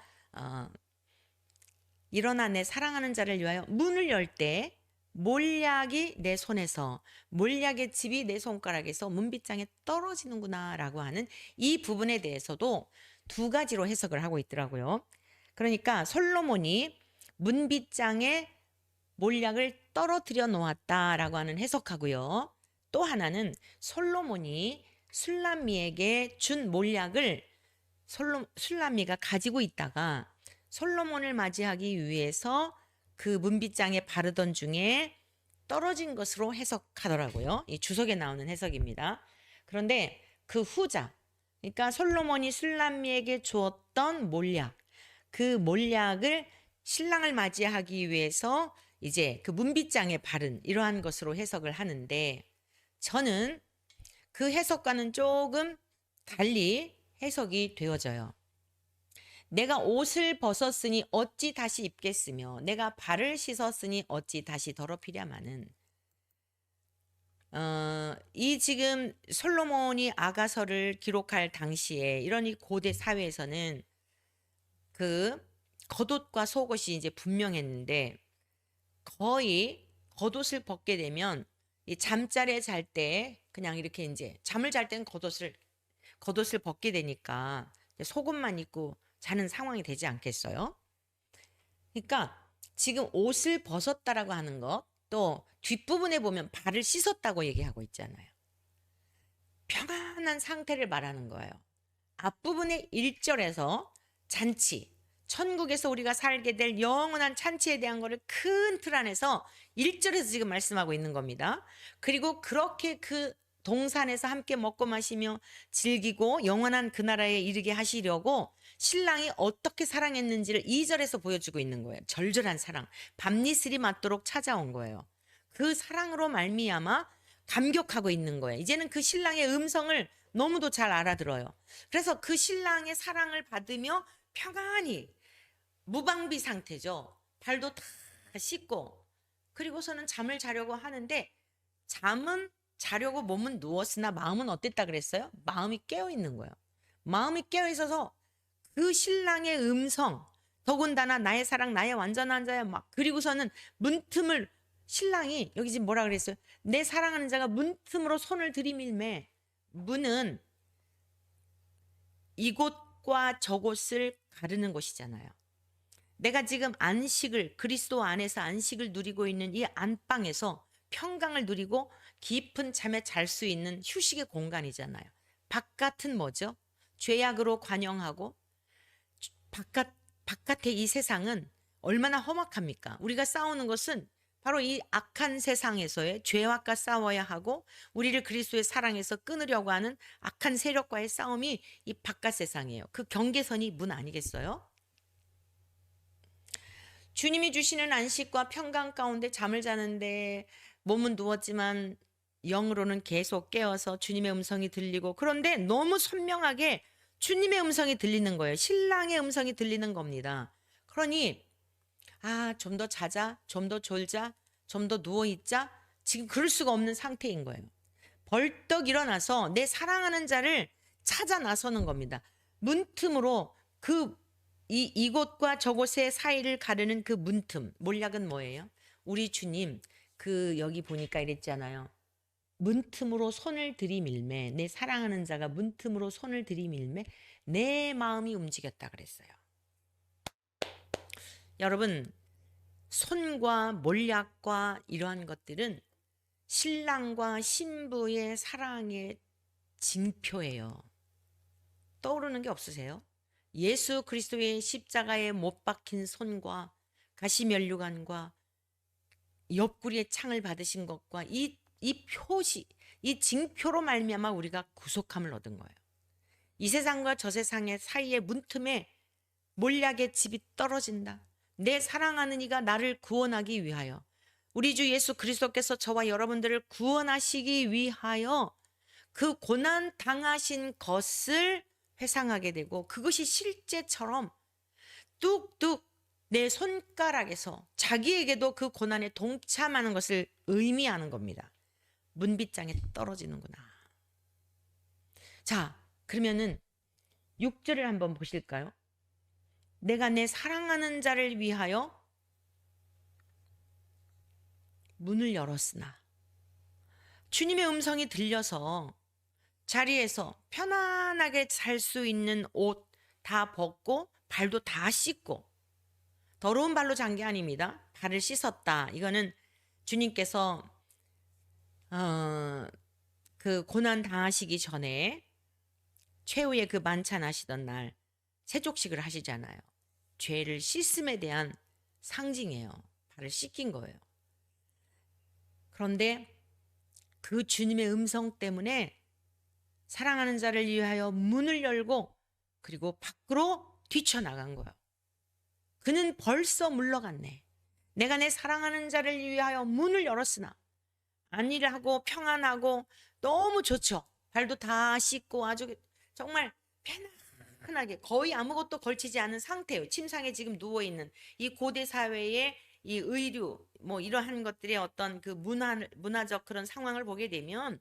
일어나 내 사랑하는 자를 위하여 문을 열 때 몰약이 내 손에서, 몰약의 집이 내 손가락에서 문빗장에 떨어지는구나 라고 하는 이 부분에 대해서도 두 가지로 해석을 하고 있더라고요. 그러니까 솔로몬이 문빗장에 몰약을 떨어뜨려 놓았다라고 하는 해석하고요. 또 하나는 솔로몬이 술람미에게 준 몰약을 술람미가 가지고 있다가 솔로몬을 맞이하기 위해서 그 문빗장에 바르던 중에 떨어진 것으로 해석하더라고요. 이 주석에 나오는 해석입니다. 그런데 그 후자, 그러니까 솔로몬이 술람미에게 주었던 몰약, 그 몰약을 신랑을 맞이하기 위해서 이제 그 문빗장에 바른 이러한 것으로 해석을 하는데, 저는 그 해석과는 조금 달리 해석이 되어져요. 내가 옷을 벗었으니 어찌 다시 입겠으며 내가 발을 씻었으니 어찌 다시 더럽히랴마는, 이 지금 솔로몬이 아가서를 기록할 당시에 이런 이 고대 사회에서는 그 겉옷과 속옷이 이제 분명했는데, 거의 겉옷을 벗게 되면 이 잠자리에 잘 때 그냥 이렇게 이제 잠을 잘 때는 겉옷을 벗게 되니까 속옷만 입고 자는 상황이 되지 않겠어요? 그러니까 지금 옷을 벗었다라고 하는 것, 또 뒷부분에 보면 발을 씻었다고 얘기하고 있잖아요. 평안한 상태를 말하는 거예요. 앞부분의 1절에서 잔치, 천국에서 우리가 살게 될 영원한 잔치에 대한 거를 큰 틀 안에서 1절에서 지금 말씀하고 있는 겁니다. 그리고 그렇게 그 동산에서 함께 먹고 마시며 즐기고 영원한 그 나라에 이르게 하시려고 신랑이 어떻게 사랑했는지를 2절에서 보여주고 있는 거예요. 절절한 사랑, 밤이슬이 맞도록 찾아온 거예요. 그 사랑으로 말미암아 감격하고 있는 거예요. 이제는 그 신랑의 음성을 너무도 잘 알아들어요. 그래서 그 신랑의 사랑을 받으며 평안히 무방비 상태죠. 발도 다 씻고 그리고서는 잠을 자려고 하는데 잠은 자려고 몸은 누웠으나 마음은 어땠다 그랬어요? 마음이 깨어 있는 거예요. 마음이 깨어 있어서 그 신랑의 음성, 더군다나 나의 사랑 나의 완전한 자야 막 그리고서는 문틈을 신랑이 여기 지금 뭐라 그랬어요? 내 사랑하는 자가 문틈으로 손을 들이밀매. 문은 이곳과 저곳을 가르는 곳이잖아요. 내가 지금 안식을 그리스도 안에서 안식을 누리고 있는 이 안방에서 평강을 누리고 깊은 잠에 잘 수 있는 휴식의 공간이잖아요. 바깥은 뭐죠? 죄악으로 관영하고 바깥의 이 세상은 얼마나 험악합니까? 우리가 싸우는 것은 바로 이 악한 세상에서의 죄악과 싸워야 하고 우리를 그리스도의 사랑에서 끊으려고 하는 악한 세력과의 싸움이 이 바깥 세상이에요. 그 경계선이 문 아니겠어요? 주님이 주시는 안식과 평강 가운데 잠을 자는데 몸은 누웠지만 영으로는 계속 깨어서 주님의 음성이 들리고 그런데 너무 선명하게 주님의 음성이 들리는 거예요. 신랑의 음성이 들리는 겁니다. 그러니 좀 더 자자, 좀 더 졸자, 좀 더 누워있자 지금 그럴 수가 없는 상태인 거예요. 벌떡 일어나서 내 사랑하는 자를 찾아 나서는 겁니다. 문틈으로 이곳과 저곳의 사이를 가르는 그 문틈. 몰약은 뭐예요? 우리 주님 여기 보니까 이랬잖아요. 문틈으로 손을 들이밀매 내 사랑하는 자가 문틈으로 손을 들이밀매 내 마음이 움직였다 그랬어요. 여러분 손과 몰약과 이러한 것들은 신랑과 신부의 사랑의 징표예요. 떠오르는 게 없으세요? 예수 그리스도의 십자가에 못 박힌 손과 가시면류관과 옆구리에 창을 받으신 것과 이 표시, 이 징표로 말미암아 우리가 구속함을 얻은 거예요. 이 세상과 저 세상의 사이의 문틈에 몰약의 집이 떨어진다. 내 사랑하는 이가 나를 구원하기 위하여 우리 주 예수 그리스도께서 저와 여러분들을 구원하시기 위하여 그 고난 당하신 것을 회상하게 되고 그것이 실제처럼 뚝뚝 내 손가락에서 자기에게도 그 고난에 동참하는 것을 의미하는 겁니다. 문빗장에 떨어지는구나. 자, 그러면은 6절을 한번 보실까요? 내가 내 사랑하는 자를 위하여 문을 열었으나 주님의 음성이 들려서 자리에서 편안하게 잘 수 있는 옷 다 벗고 발도 다 씻고 더러운 발로 잔 게 아닙니다. 발을 씻었다. 이거는 주님께서 그 고난 당하시기 전에 최후의 그 만찬 하시던 날 세족식을 하시잖아요. 죄를 씻음에 대한 상징이에요. 발을 씻긴 거예요. 그런데 그 주님의 음성 때문에 사랑하는 자를 위하여 문을 열고 그리고 밖으로 뛰쳐나간 거예요. 그는 벌써 물러갔네. 내가 내 사랑하는 자를 위하여 문을 열었으나 안일하고 평안하고 너무 좋죠. 발도 다 씻고 아주 정말 편안하게 거의 아무것도 걸치지 않은 상태예요. 침상에 지금 누워있는 이 고대 사회의 이 의류 뭐 이러한 것들의 어떤 그 문화적 그런 상황을 보게 되면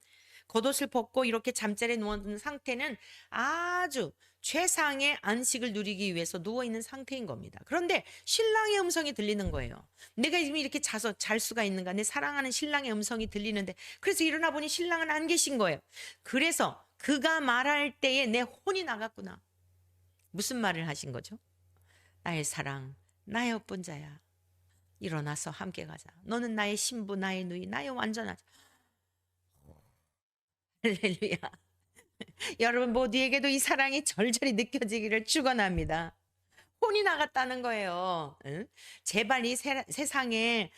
겉옷을 벗고 이렇게 잠자리에 누워있는 상태는 아주 최상의 안식을 누리기 위해서 누워있는 상태인 겁니다. 그런데 신랑의 음성이 들리는 거예요. 내가 지금 이렇게 자서 잘 수가 있는가? 내 사랑하는 신랑의 음성이 들리는데 그래서 일어나 보니 신랑은 안 계신 거예요. 그래서 그가 말할 때에 내 혼이 나갔구나. 무슨 말을 하신 거죠? 나의 사랑, 나의 예쁜 자야. 일어나서 함께 가자. 너는 나의 신부, 나의 누이, 나의 완전한 할렐루야. 여러분 모두에게도 이 사랑이 절절히 느껴지기를 축원합니다. 혼이 나갔다는 거예요. 응? 제발 이 세상에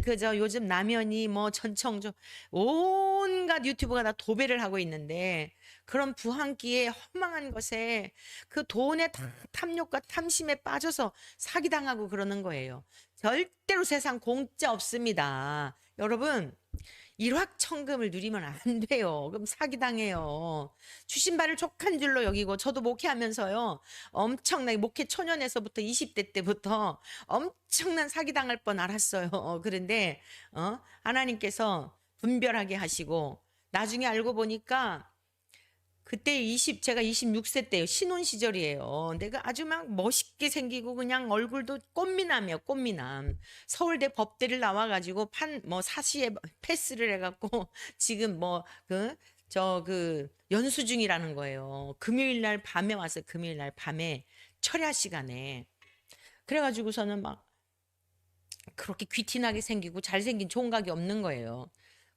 그저 요즘 라면이 뭐 전청조 온갖 유튜브가 다 도배를 하고 있는데 그런 부한기에 허망한 것에 그 돈의 탐욕과 탐심에 빠져서 사기당하고 그러는 거예요. 절대로 세상 공짜 없습니다. 여러분 일확천금을 누리면 안 돼요. 그럼 사기당해요. 주신 바를 족한 줄로 여기고 저도 목회하면서요. 엄청나게 목회 초년에서부터 20대 때부터 엄청난 사기당할 뻔 알았어요. 그런데 하나님께서 분별하게 하시고 나중에 알고 보니까 그때 제가 26세 때요. 신혼 시절이에요. 내가 아주 막 멋있게 생기고 그냥 얼굴도 꽃미남이에요. 꽃미남. 서울대 법대를 나와가지고 사시에 패스를 해갖고 지금 연수 중이라는 거예요. 금요일 날 밤에 왔어요. 금요일 날 밤에 철야 시간에. 그래가지고서는 막 그렇게 귀티나게 생기고 잘생긴 총각이 없는 거예요.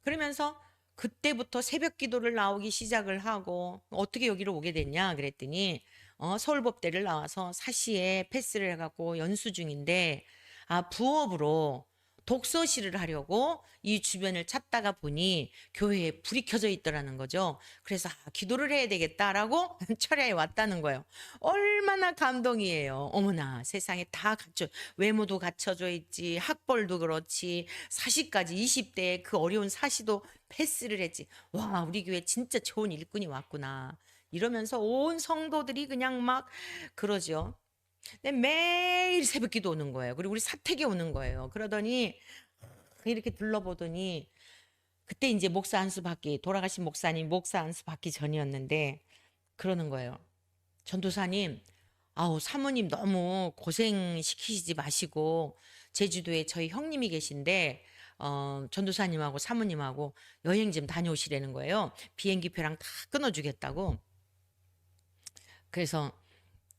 그러면서 그때부터 새벽 기도를 나오기 시작을 하고 어떻게 여기로 오게 됐냐 그랬더니 서울법대를 나와서 사시에 패스를 해갖고 연수 중인데 부업으로 독서실을 하려고 이 주변을 찾다가 보니 교회에 불이 켜져 있더라는 거죠. 그래서 기도를 해야 되겠다라고 철야에 왔다는 거예요. 얼마나 감동이에요. 어머나 세상에 다 갖춰 외모도 갖춰져 있지 학벌도 그렇지 사시까지 20대에 그 어려운 사시도 패스를 했지. 와 우리 교회 진짜 좋은 일꾼이 왔구나. 이러면서 온 성도들이 그냥 막 그러죠. 근데 매일 새벽 기도 오는 거예요. 그리고 우리 사택에 오는 거예요. 그러더니 이렇게 둘러보더니 그때 이제 목사 안수 받기 돌아가신 목사님 목사 안수 받기 전이었는데 그러는 거예요. 전도사님, 아우 사모님 너무 고생시키시지 마시고 제주도에 저희 형님이 계신데 전도사님하고 사모님하고 여행 좀 다녀오시라는 거예요. 비행기표랑 다 끊어주겠다고. 그래서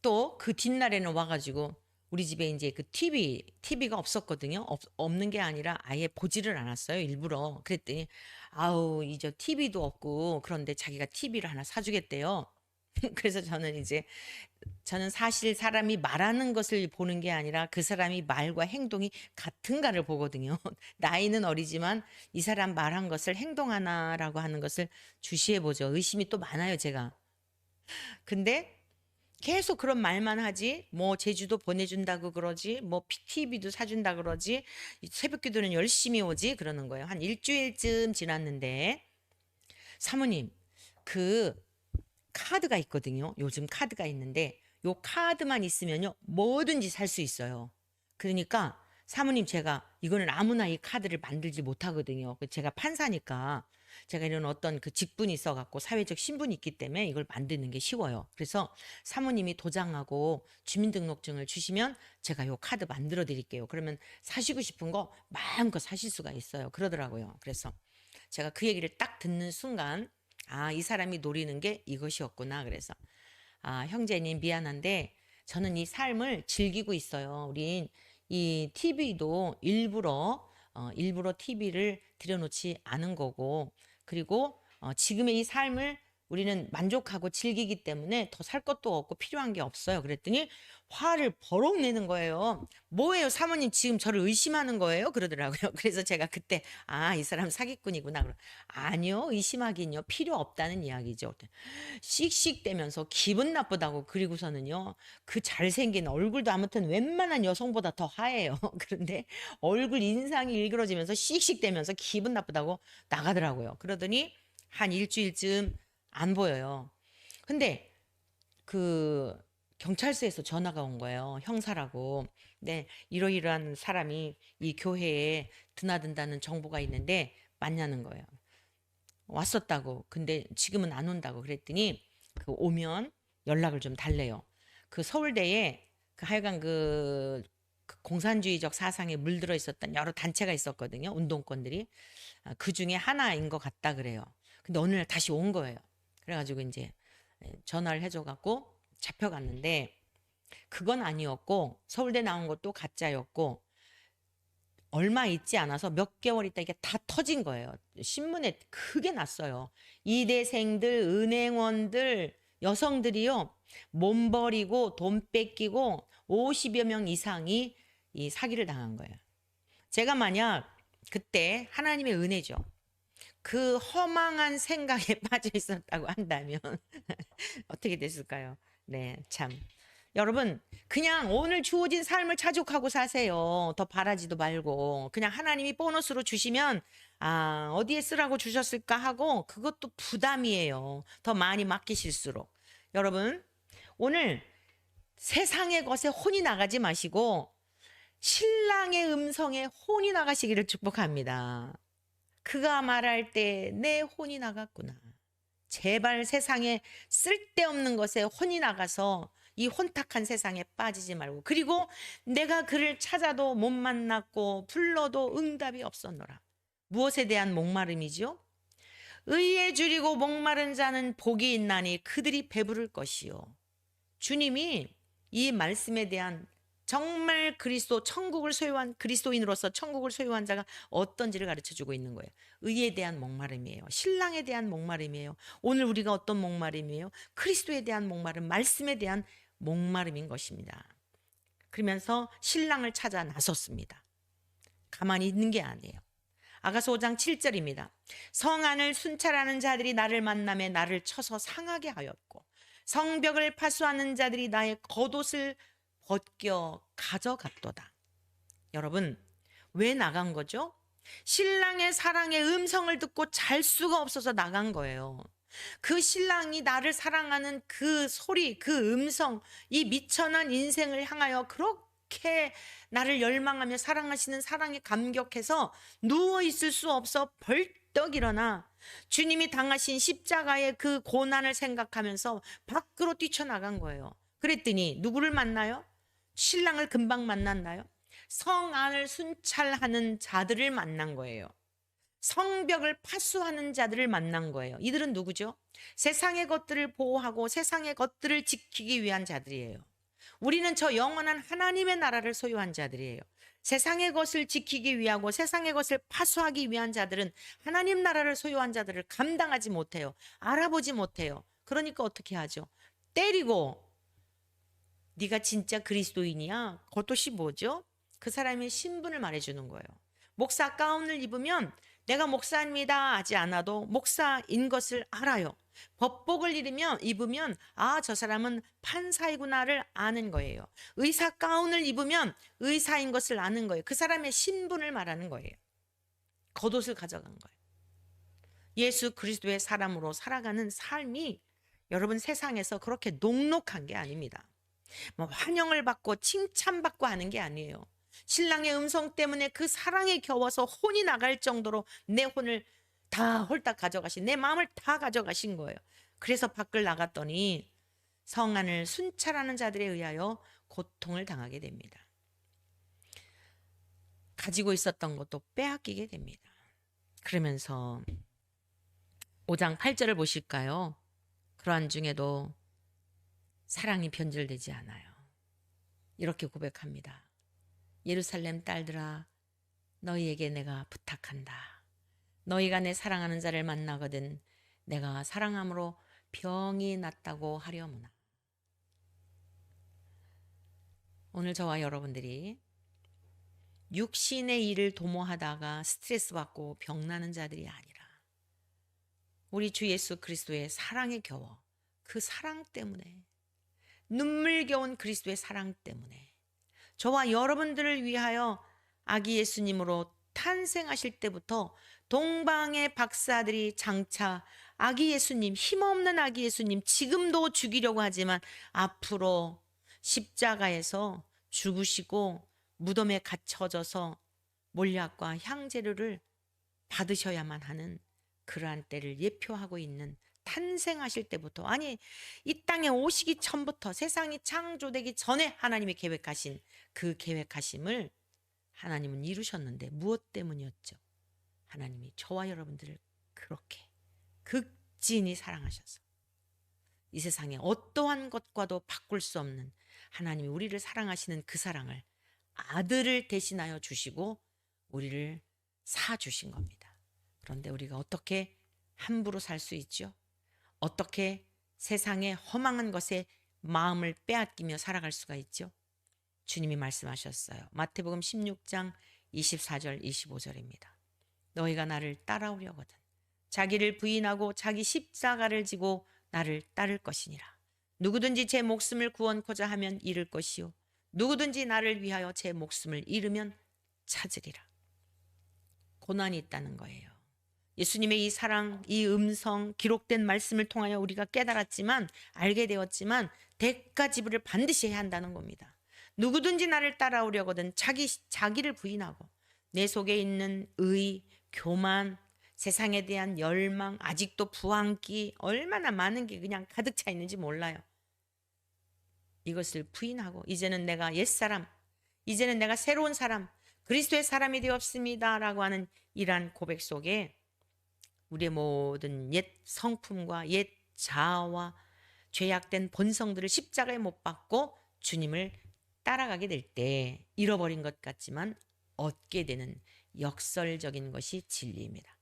또 그 뒷날에는 와가지고 우리 집에 이제 그 TV가 없었거든요. 없는 게 아니라 아예 보지를 않았어요. 일부러. 그랬더니 아우 이제 TV도 없고 그런데 자기가 TV를 하나 사주겠대요. 그래서 저는 사실 사람이 말하는 것을 보는 게 아니라 그 사람이 말과 행동이 같은가를 보거든요. 나이는 어리지만 이 사람 말한 것을 행동하나라고 하는 것을 주시해 보죠. 의심이 또 많아요, 제가. 근데 계속 그런 말만 하지. 뭐 제주도 보내준다고 그러지. 뭐 PTV도 사준다 그러지. 새벽 기도는 열심히 오지. 그러는 거예요. 한 일주일쯤 지났는데 사모님 그 카드가 있거든요. 요즘 카드가 있는데 요 카드만 있으면요. 뭐든지 살 수 있어요. 그러니까 사모님 제가 이거는 아무나 이 카드를 만들지 못하거든요. 제가 판사니까 제가 이런 어떤 그 직분이 있어갖고 사회적 신분이 있기 때문에 이걸 만드는 게 쉬워요. 그래서 사모님이 도장하고 주민등록증을 주시면 제가 요 카드 만들어 드릴게요. 그러면 사시고 싶은 거 마음껏 사실 수가 있어요. 그러더라고요. 그래서 제가 그 얘기를 딱 듣는 순간 이 사람이 노리는 게 이것이었구나. 그래서 형제님 미안한데 저는 이 삶을 즐기고 있어요. 우린 이 TV도 일부러 TV를 들여놓지 않은 거고 그리고 지금의 이 삶을 우리는 만족하고 즐기기 때문에 더 살 것도 없고 필요한 게 없어요. 그랬더니 화를 버럭 내는 거예요. 뭐예요, 사모님 지금 저를 의심하는 거예요? 그러더라고요. 그래서 제가 그때 이 사람 사기꾼이구나. 아니요, 의심하긴요. 필요 없다는 이야기죠. 씩씩대면서 기분 나쁘다고 그리고서는요. 그 잘생긴 얼굴도 아무튼 웬만한 여성보다 더 하얘요. 그런데 얼굴 인상이 일그러지면서 씩씩대면서 기분 나쁘다고 나가더라고요. 그러더니 한 일주일쯤 안 보여요. 근데 그 경찰서에서 전화가 온 거예요. 형사라고. 네, 이러이러한 사람이 이 교회에 드나든다는 정보가 있는데 맞냐는 거예요. 왔었다고. 근데 지금은 안 온다고 그랬더니 그 오면 연락을 좀 달래요. 그 서울대에 그 하여간 그 공산주의적 사상에 물들어 있었던 여러 단체가 있었거든요. 운동권들이. 그 중에 하나인 것 같다 그래요. 근데 어느 날 다시 온 거예요. 그래가지고 이제 전화를 해줘갖고 잡혀갔는데 그건 아니었고 서울대 나온 것도 가짜였고 얼마 있지 않아서 몇 개월 있다 이게 다 터진 거예요. 신문에 크게 났어요. 이대생들, 은행원들, 여성들이요. 몸 버리고 돈 뺏기고 50여 명 이상이 이 사기를 당한 거예요. 제가 만약 그때 하나님의 은혜죠. 그 허망한 생각에 빠져 있었다고 한다면 어떻게 됐을까요? 네, 참. 여러분, 그냥 오늘 주어진 삶을 자족하고 사세요. 더 바라지도 말고. 그냥 하나님이 보너스로 주시면, 아, 어디에 쓰라고 주셨을까 하고, 그것도 부담이에요. 더 많이 맡기실수록. 여러분, 오늘 세상의 것에 혼이 나가지 마시고, 신랑의 음성에 혼이 나가시기를 축복합니다. 그가 말할 때 내 혼이 나갔구나. 제발 세상에 쓸데없는 것에 혼이 나가서 이 혼탁한 세상에 빠지지 말고, 그리고 내가 그를 찾아도 못 만났고 불러도 응답이 없었노라. 무엇에 대한 목마름이죠? 의에 줄이고 목마른 자는 복이 있나니 그들이 배부를 것이요. 주님이 이 말씀에 대한 정말 그리스도 천국을 소유한 그리스도인으로서 천국을 소유한 자가 어떤지를 가르쳐 주고 있는 거예요. 의에 대한 목마름이에요. 신랑에 대한 목마름이에요. 오늘 우리가 어떤 목마름이에요? 그리스도에 대한 목마름, 말씀에 대한 목마름인 것입니다. 그러면서 신랑을 찾아 나섰습니다. 가만히 있는 게 아니에요. 아가서 5장 7절입니다. 성 안을 순찰하는 자들이 나를 만나며 나를 쳐서 상하게 하였고 성벽을 파수하는 자들이 나의 겉옷을 벗겨 가져갔도다. 여러분, 왜 나간 거죠? 신랑의 사랑의 음성을 듣고 잘 수가 없어서 나간 거예요. 그 신랑이 나를 사랑하는 그 소리, 그 음성, 이 미천한 인생을 향하여 그렇게 나를 열망하며 사랑하시는 사랑에 감격해서 누워 있을 수 없어 벌떡 일어나 주님이 당하신 십자가의 그 고난을 생각하면서 밖으로 뛰쳐나간 거예요. 그랬더니 누구를 만나요? 신랑을 금방 만났나요? 성 안을 순찰하는 자들을 만난 거예요. 성벽을 파수하는 자들을 만난 거예요. 이들은 누구죠? 세상의 것들을 보호하고 세상의 것들을 지키기 위한 자들이에요. 우리는 저 영원한 하나님의 나라를 소유한 자들이에요. 세상의 것을 지키기 위하고 세상의 것을 파수하기 위한 자들은 하나님 나라를 소유한 자들을 감당하지 못해요. 알아보지 못해요. 그러니까 어떻게 하죠? 때리고, 네가 진짜 그리스도인이야? 겉옷이 뭐죠? 그 사람의 신분을 말해주는 거예요. 목사 가운을 입으면 내가 목사입니다 하지 않아도 목사인 것을 알아요. 법복을 입으면 아, 저 사람은 판사이구나를 아는 거예요. 의사 가운을 입으면 의사인 것을 아는 거예요. 그 사람의 신분을 말하는 거예요. 겉옷을 가져간 거예요. 예수 그리스도의 사람으로 살아가는 삶이 여러분 세상에서 그렇게 녹록한 게 아닙니다. 뭐 환영을 받고 칭찬받고 하는 게 아니에요. 신랑의 음성 때문에 그 사랑에 겨워서 혼이 나갈 정도로 내 혼을 다 홀딱 가져가신, 내 마음을 다 가져가신 거예요. 그래서 밖을 나갔더니 성 안을 순찰하는 자들에 의하여 고통을 당하게 됩니다. 가지고 있었던 것도 빼앗기게 됩니다. 그러면서 5장 8절을 보실까요? 그러한 중에도 사랑이 변질되지 않아요. 이렇게 고백합니다. 예루살렘 딸들아, 너희에게 내가 부탁한다. 너희가 내 사랑하는 자를 만나거든 내가 사랑함으로 병이 낫다고 하려무나. 오늘 저와 여러분들이 육신의 일을 도모하다가 스트레스 받고 병나는 자들이 아니라 우리 주 예수 그리스도의 사랑에 겨워 그 사랑 때문에 눈물겨운 그리스도의 사랑 때문에 저와 여러분들을 위하여 아기 예수님으로 탄생하실 때부터 동방의 박사들이 장차 아기 예수님, 힘없는 아기 예수님 지금도 죽이려고 하지만 앞으로 십자가에서 죽으시고 무덤에 갇혀져서 몰약과 향재료를 받으셔야만 하는 그러한 때를 예표하고 있는 탄생하실 때부터, 아니 이 땅에 오시기 전부터 세상이 창조되기 전에 하나님이 계획하신 그 계획하심을 하나님은 이루셨는데 무엇 때문이었죠? 하나님이 저와 여러분들을 그렇게 극진히 사랑하셔서 이 세상에 어떠한 것과도 바꿀 수 없는 하나님이 우리를 사랑하시는 그 사랑을 아들을 대신하여 주시고 우리를 사 주신 겁니다. 그런데 우리가 어떻게 함부로 살 수 있죠? 어떻게 세상의 허망한 것에 마음을 빼앗기며 살아갈 수가 있죠? 주님이 말씀하셨어요. 마태복음 16장 24절 25절입니다. 너희가 나를 따라오려거든 자기를 부인하고 자기 십자가를 지고 나를 따를 것이니라. 누구든지 제 목숨을 구원코자 하면 잃을 것이요 누구든지 나를 위하여 제 목숨을 잃으면 찾으리라. 고난이 있다는 거예요. 예수님의 이 사랑, 이 음성, 기록된 말씀을 통하여 우리가 깨달았지만, 알게 되었지만 대가 지불을 반드시 해야 한다는 겁니다. 누구든지 나를 따라오려거든 자기를 부인하고 내 속에 있는 의, 교만, 세상에 대한 열망, 아직도 부항기, 얼마나 많은 게 그냥 가득 차 있는지 몰라요. 이것을 부인하고 이제는 내가 옛사람, 이제는 내가 새로운 사람, 그리스도의 사람이 되었습니다 라고 하는 이러한 고백 속에 우리의 모든 옛 성품과 옛 자아와 죄악된 본성들을 십자가에 못 박고 주님을 따라가게 될 때 잃어버린 것 같지만 얻게 되는 역설적인 것이 진리입니다.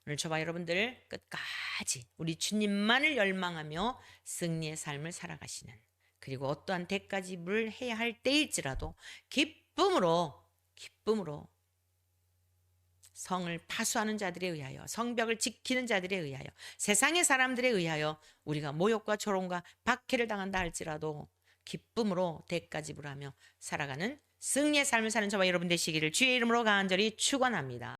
오늘 저와 여러분들 끝까지 우리 주님만을 열망하며 승리의 삶을 살아가시는, 그리고 어떠한 대가 지불을 해야 할 때일지라도 기쁨으로 성을 파수하는 자들에 의하여, 성벽을 지키는 자들에 의하여, 세상의 사람들에 의하여 우리가 모욕과 조롱과 박해를 당한다 할지라도 기쁨으로 대가 지불하며 살아가는 승리의 삶을 사는 저와 여러분 되시기를 주의 이름으로 간절히 축원합니다.